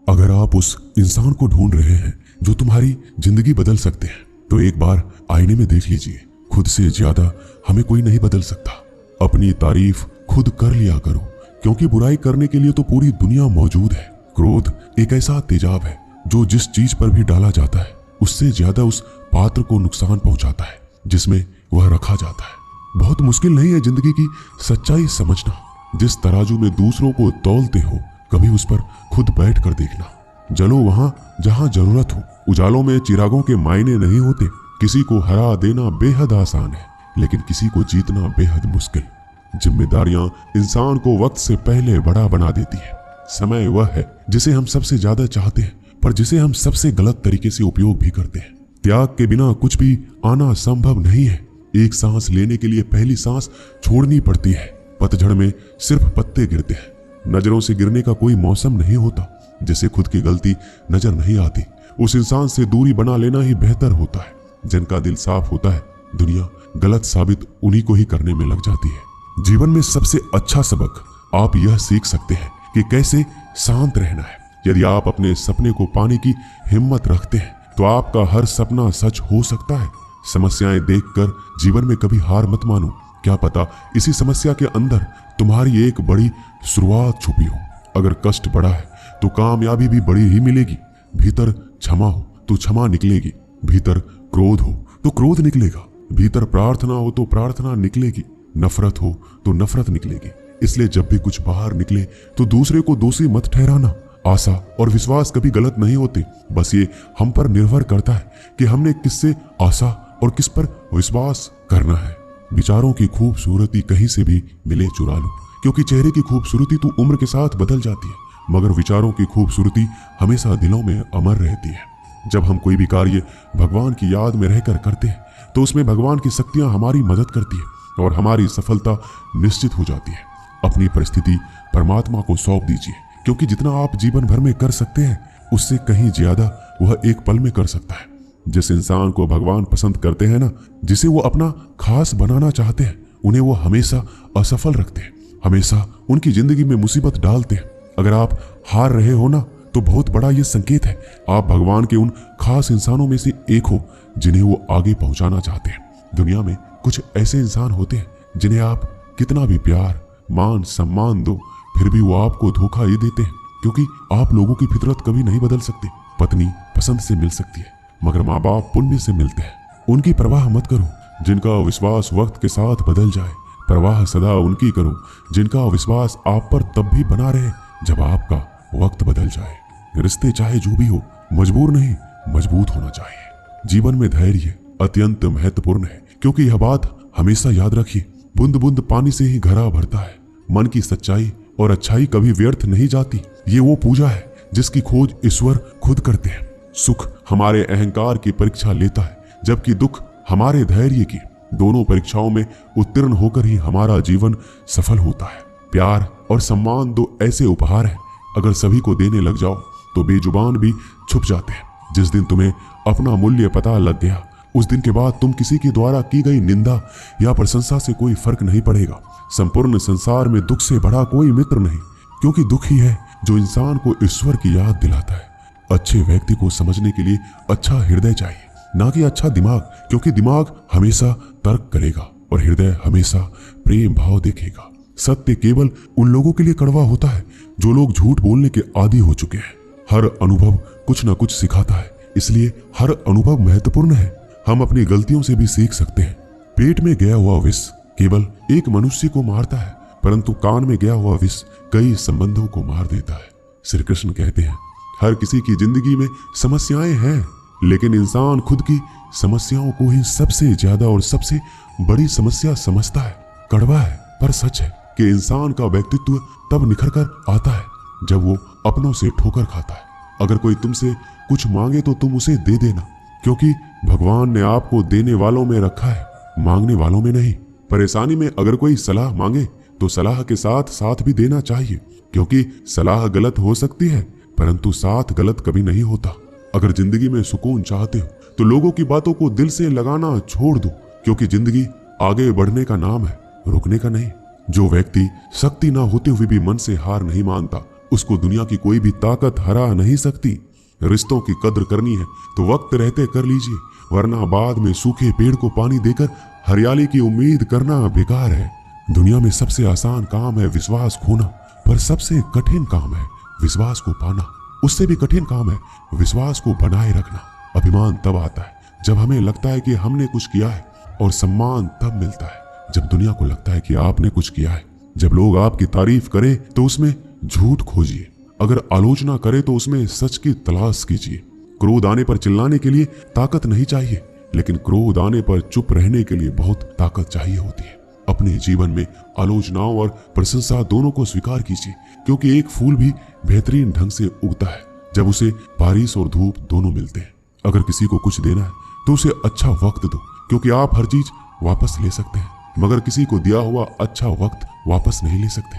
अगर आप उस इंसान को ढूंढ रहे हैं जो तुम्हारी जिंदगी बदल सकते हैं, तो एक बार आईने में देख लीजिए। खुद से ज्यादा हमें कोई नहीं बदल सकता। अपनी तारीफ खुद कर लिया करो, क्योंकि बुराई करने के लिए तो पूरी दुनिया मौजूद है। क्रोध एक ऐसा तेजाब है जो जिस चीज पर भी डाला जाता है उससे ज्यादा उस पात्र को नुकसान पहुंचाता है जिसमें वह रखा जाता है। बहुत मुश्किल नहीं है जिंदगी की सच्चाई समझना। जिस तराजू में दूसरों को तौलते हो, कभी उस पर खुद बैठ कर देखना। जलो वहां जहां जरूरत हो। उजालों में चिरागों के मायने नहीं होते। किसी को हरा देना बेहद आसान है, लेकिन किसी को जीतना बेहद मुश्किल। जिम्मेदारियां इंसान को वक्त से पहले बड़ा बना देती है। समय वह है जिसे हम सबसे ज्यादा चाहते हैं, पर जिसे हम सबसे गलत तरीके से उपयोग भी करते हैं। त्याग के बिना कुछ भी आना संभव नहीं है। एक सांस लेने के लिए पहली सांस छोड़नी पड़ती है। पतझड़ में सिर्फ पत्ते गिरते हैं। नजरों से गिरने का कोई मौसम नहीं होता। जिसे खुद की गलती नजर नहीं आती, उस इंसान से दूरी बना लेना ही बेहतर होता है। जिनका दिल साफ होता है, दुनिया गलत साबित उन्हीं को ही करने में लग जाती है। जीवन में सबसे अच्छा सबक आप यह सीख सकते हैं कि कैसे शांत रहना है। यदि आप अपने सपने को पाने की हिम्मत रखते हैं, तो आपका हर सपना सच हो सकता है। समस्याएं देखकर जीवन में कभी हार मत मानो। क्या पता इसी समस्या के अंदर तुम्हारी एक बड़ी शुरुआत छुपी हो। अगर कष्ट बड़ा है तो कामयाबी भी बड़ी ही मिलेगी। भीतर क्षमा हो तो क्षमा निकलेगी। भीतर क्रोध हो तो क्रोध निकलेगा। भीतर प्रार्थना हो तो प्रार्थना निकलेगी। नफरत हो तो नफरत निकलेगी। इसलिए जब भी कुछ बाहर निकले तो दूसरे को दोषी मत ठहराना। आशा और विश्वास कभी गलत नहीं होते। बस ये हम पर निर्भर करता है कि हमने किससे आशा और किस पर विश्वास करना है। विचारों की खूबसूरती कहीं से भी मिले चुरा लो, क्योंकि चेहरे की खूबसूरती तो उम्र के साथ बदल जाती है, मगर विचारों की खूबसूरती हमेशा दिलों में अमर रहती है। जब हम कोई भी कार्य भगवान की याद में रहकर करते हैं, तो उसमें भगवान की शक्तियां हमारी मदद करती है और हमारी सफलता निश्चित हो जाती है। अपनी परिस्थिति परमात्मा को सौंप दीजिए, क्योंकि जितना आप जीवन भर में कर सकते हैं, उससे कहीं ज्यादा वह एक पल में कर सकता है। जिस इंसान को भगवान पसंद करते हैं ना, जिसे वो अपना खास बनाना चाहते हैं, उन्हें वो हमेशा असफल रखते हैं, हमेशा उनकी जिंदगी में मुसीबत डालते हैं। अगर आप हार रहे हो ना, तो बहुत बड़ा ये संकेत है आप भगवान के उन खास इंसानों में से एक हो जिन्हें वो आगे पहुंचाना चाहते हैं। दुनिया में कुछ ऐसे इंसान होते हैं जिन्हें आप कितना भी प्यार मान सम्मान दो, फिर भी वो आपको धोखा ही देते हैं, क्योंकि आप लोगों की फितरत कभी नहीं बदल सकते। पत्नी पसंद से मिल सकती है, मगर माँ बाप पुण्य से मिलते हैं। उनकी परवाह मत करो जिनका विश्वास वक्त के साथ बदल जाए। परवाह सदा उनकी करो जिनका विश्वास आप पर तब भी बना रहे जब आपका वक्त बदल जाए। रिश्ते चाहे जो भी हो, मजबूर नहीं मजबूत होना चाहिए। जीवन में धैर्य अत्यंत महत्वपूर्ण है, क्योंकि यह बात हमेशा याद रखिए, बूंद बूंद पानी से ही घड़ा भरता है। मन की सच्चाई और अच्छाई कभी व्यर्थ नहीं जाती। ये वो पूजा है जिसकी खोज ईश्वर खुद करते हैं। सुख हमारे अहंकार की परीक्षा लेता है, जबकि दुख हमारे धैर्य की। दोनों परीक्षाओं में उत्तीर्ण होकर ही हमारा जीवन सफल होता है। प्यार और सम्मान दो ऐसे उपहार हैं, अगर सभी को देने लग जाओ तो बेजुबान भी छुप जाते हैं। जिस दिन तुम्हें अपना मूल्य पता लग गया, उस दिन के बाद तुम किसी के द्वारा की गई निंदा या प्रशंसा से कोई फर्क नहीं पड़ेगा। संपूर्ण संसार में दुख से बड़ा कोई मित्र नहीं, क्योंकि दुख ही है जो इंसान को ईश्वर की याद दिलाता है। अच्छे व्यक्ति को समझने के लिए अच्छा हृदय चाहिए, ना कि अच्छा दिमाग, क्योंकि दिमाग हमेशा तर्क करेगा और हृदय हमेशा प्रेम भाव देखेगा। सत्य केवल उन लोगों के लिए कड़वा होता है जो लोग झूठ बोलने के आदी हो चुके हैं। हर अनुभव कुछ न कुछ सिखाता है, इसलिए हर अनुभव महत्वपूर्ण है। हम अपनी गलतियों से भी सीख सकते हैं। पेट में गया हुआ विष केवल एक मनुष्य को मारता है, परंतु कान में गया हुआ विष कई संबंधों को मार देता है। श्री कृष्ण कहते हैं, हर किसी की जिंदगी में समस्याएं हैं, लेकिन इंसान खुद की समस्याओं को ही सबसे ज्यादा और सबसे बड़ी समस्या समझता है। कड़वा है पर सच है कि इंसान का व्यक्तित्व तब निखर कर आता है जब वो अपनों से ठोकर खाता है। अगर कोई तुमसे कुछ मांगे तो तुम उसे दे देना, क्योंकि भगवान ने आपको देने वालों में रखा है, मांगने वालों में नहीं। परेशानी में अगर कोई सलाह मांगे तो सलाह के साथ साथ भी देना चाहिए, क्योंकि सलाह गलत हो सकती है परंतु साथ गलत कभी नहीं होता। अगर जिंदगी में सुकून चाहते हो तो लोगों की बातों को दिल से लगाना छोड़ दो, क्योंकि जिंदगी आगे बढ़ने का नाम है, रुकने का नहीं। जो व्यक्ति शक्ति ना होते हुए भी मन से हार नहीं मानता, उसको दुनिया की कोई भी ताकत हरा नहीं सकती। रिश्तों की कद्र करनी है तो वक्त रहते कर लीजिए, वरना बाद में सूखे पेड़ को पानी देकर हरियाली की उम्मीद करना बेकार है। दुनिया में सबसे आसान काम है विश्वास खोना, पर सबसे कठिन काम है विश्वास को पाना। उससे भी कठिन काम है विश्वास को बनाए रखना। अभिमान तब आता है जब हमें लगता है कि हमने कुछ किया है, और सम्मान तब मिलता है जब दुनिया को लगता है कि आपने कुछ किया है। जब लोग आपकी तारीफ करें तो उसमें झूठ खोजिए, अगर आलोचना करे तो उसमें सच की तलाश कीजिए। क्रोध आने पर चिल्लाने के लिए ताकत नहीं चाहिए, लेकिन क्रोध आने पर चुप रहने के लिए बहुत ताकत चाहिए होती है। अपने जीवन में आलोचनाओं और प्रशंसा दोनों को स्वीकार कीजिए, क्योंकि एक फूल भी बेहतरीन ढंग से उगता है जब उसे बारिश और धूप दोनों मिलते हैं। अगर किसी को कुछ देना है तो उसे अच्छा वक्त दो, क्योंकि आप हर चीज वापस ले सकते हैं, मगर किसी को दिया हुआ अच्छा वक्त वापस नहीं ले सकते।